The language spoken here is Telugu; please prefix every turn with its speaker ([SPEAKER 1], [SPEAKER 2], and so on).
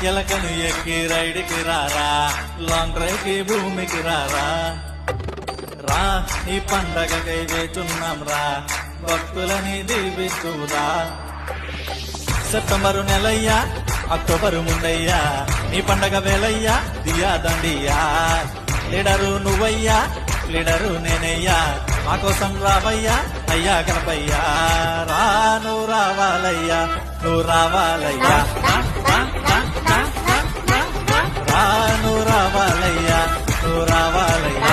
[SPEAKER 1] ఎలకను ఎక్కి రైడ్కి రారా లాంగ్ డ్రైవ్కి భూమికి రారా రా ఈ పండగకై వేచున్నాం రా భక్తులని దీవిస్తురా సెప్టెంబరు నెలయ్యా అక్టోబరు ముందయ్యా నీ పండగ వేలయ్యా దియా దండియా లీడరు నువ్వయ్యా లీడరు నేనయ్యా మా కోసం రావయ్యా అయ్యా గణపయ్యా రా నువ్వు రావాలయ్యా నువ్వు రావాలయ్యా రా నువ్వు రావాలయ్యా నువ్వు రావాలయ్యా